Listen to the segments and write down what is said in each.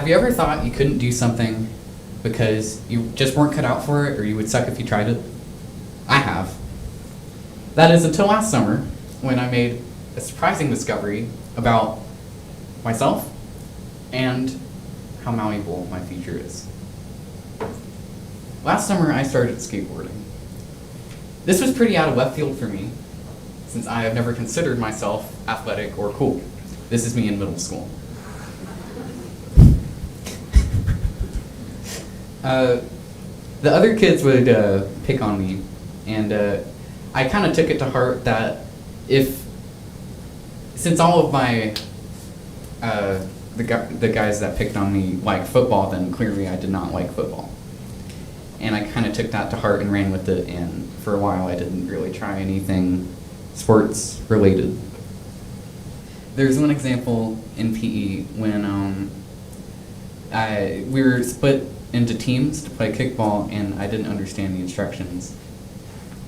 Have you ever thought you couldn't do something because you just weren't cut out for it, or you would suck if you tried it? I have. That is until last summer, when I made a surprising discovery about myself and how malleable my future is. Last summer, I started skateboarding. This was pretty out of left field for me, since I have never considered myself athletic or cool. This is me in middle school. The other kids would pick on me, and I kind of took it to heart that since all of my the guys that picked on me liked football, then clearly I did not like football. And I kind of took that to heart and ran with it, and for a while I didn't really try anything sports related. There's one example in PE when we were split into teams to play kickball, and I didn't understand the instructions.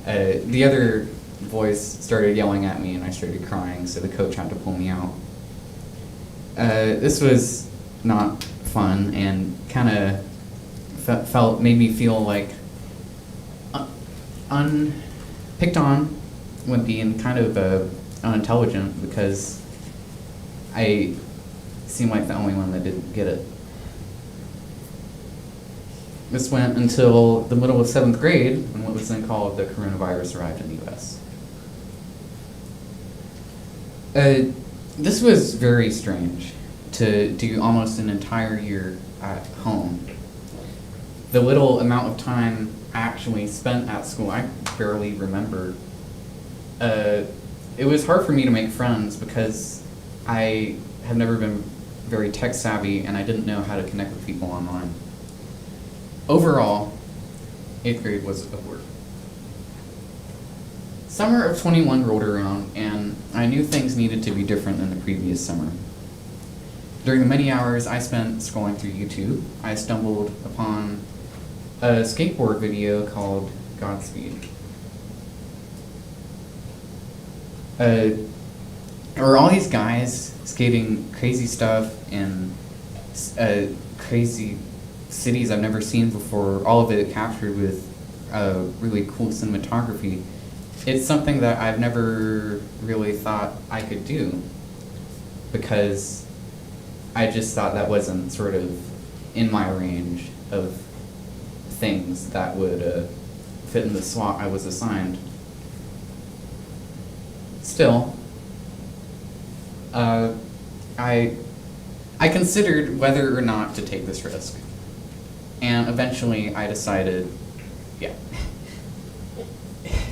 The other boys started yelling at me, and I started crying, so the coach had to pull me out. This was not fun, and kind of made me feel like picked on when being kind of unintelligent, because I seemed like the only one that didn't get it. This went until the middle of 7th grade, when what was then called the coronavirus arrived in the U.S. This was very strange, to do almost an entire year at home. The little amount of time I actually spent at school, I barely remember. It was hard for me to make friends because I have never been very tech savvy, and I didn't know how to connect with people online. Overall, 8th grade was a blur. Summer of 21 rolled around, and I knew things needed to be different than the previous summer. During the many hours I spent scrolling through YouTube, I stumbled upon a skateboard video called Godspeed. There were all these guys skating crazy stuff in crazy cities I've never seen before, all of it captured with really cool cinematography. It's something that I've never really thought I could do, because I just thought that wasn't sort of in my range of things that would fit in the slot I was assigned. Still, I considered whether or not to take this risk. And eventually I decided, yeah,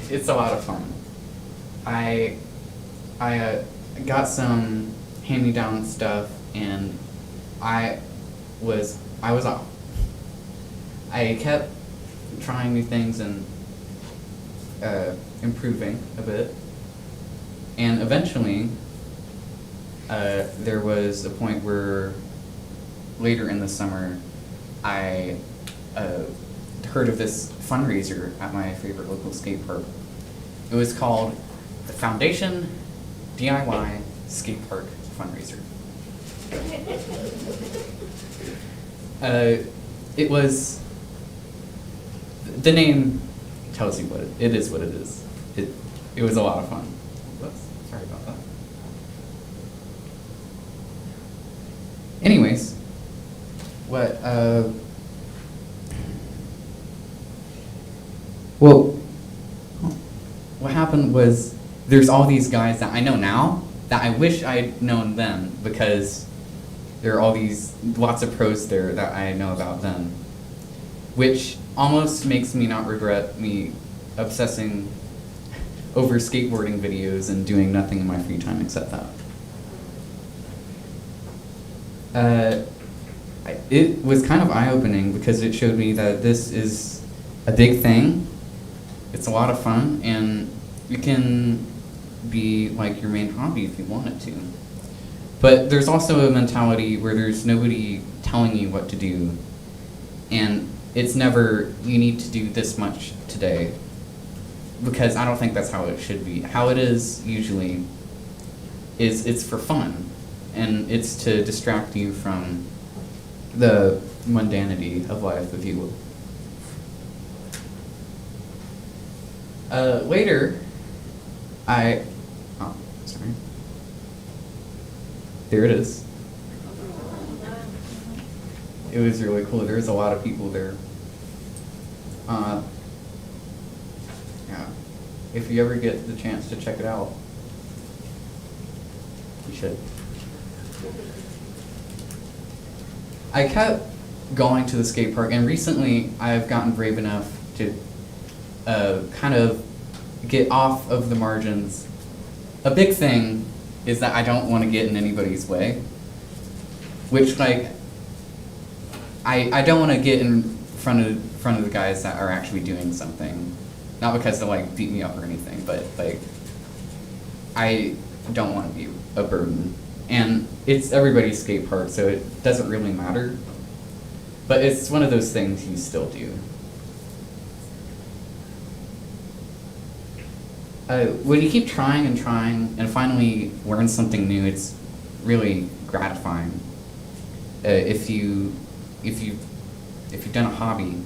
it's a lot of fun. I got some hand-me-down stuff, and I was off. I kept trying new things and improving a bit. And eventually, there was a point where later in the summer, I heard of this fundraiser at my favorite local skate park. It was called the Foundation DIY Skate Park Fundraiser. It was, the name tells you what it is. What it is. It was a lot of fun. Whoops, sorry about that. Anyways, what happened was, there's all these guys that I know now that I wish I'd known then, because there are lots of pros there that I know about then, which almost makes me not regret me obsessing over skateboarding videos and doing nothing in my free time except that. It was kind of eye-opening, because it showed me that this is a big thing, it's a lot of fun, and you can be like your main hobby if you want it to. But there's also a mentality where there's nobody telling you what to do, and it's never, you need to do this much today, because I don't think that's how it should be. How it is usually is it's for fun, and it's to distract you from the mundanity of life, if you will. Later, oh, sorry. There it is. It was really cool. There was a lot of people there. Yeah. If you ever get the chance to check it out, you should. I kept going to the skate park, and recently I've gotten brave enough to kind of get off of the margins. A big thing is that I don't want to get in anybody's way, which, like, I don't want to get in front of the guys that are actually doing something, not because they like beat me up or anything, but like I don't want to be a burden. And it's everybody's skate park, so it doesn't really matter. But it's one of those things you still do. When you keep trying and trying and finally learn something new, it's really gratifying. If you've done a hobby,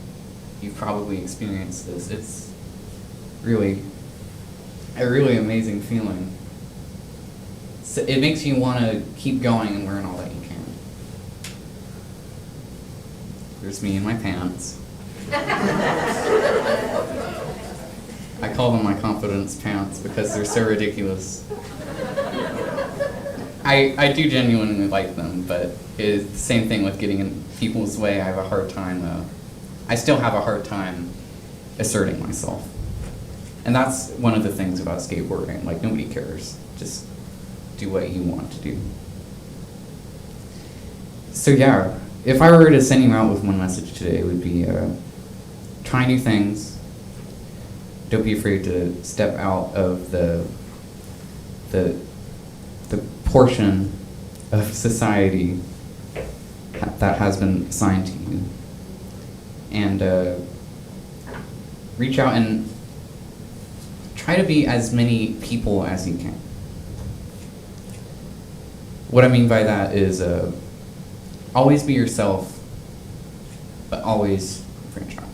you've probably experienced this. It's really a really amazing feeling. So it makes you want to keep going and learn all that you can. There's me in my pants. I call them my confidence pants because they're so ridiculous. I do genuinely like them, but it's the same thing with getting in people's way. I have a hard time, I still have a hard time asserting myself. And that's one of the things about skateboarding, like nobody cares. Just do what you want to do. So yeah, if I were to send you out with one message today, it would be try new things. Don't be afraid to step out of the portion of society that has been assigned to you. And reach out and try to be as many people as you can. What I mean by that is always be yourself, but always franchise.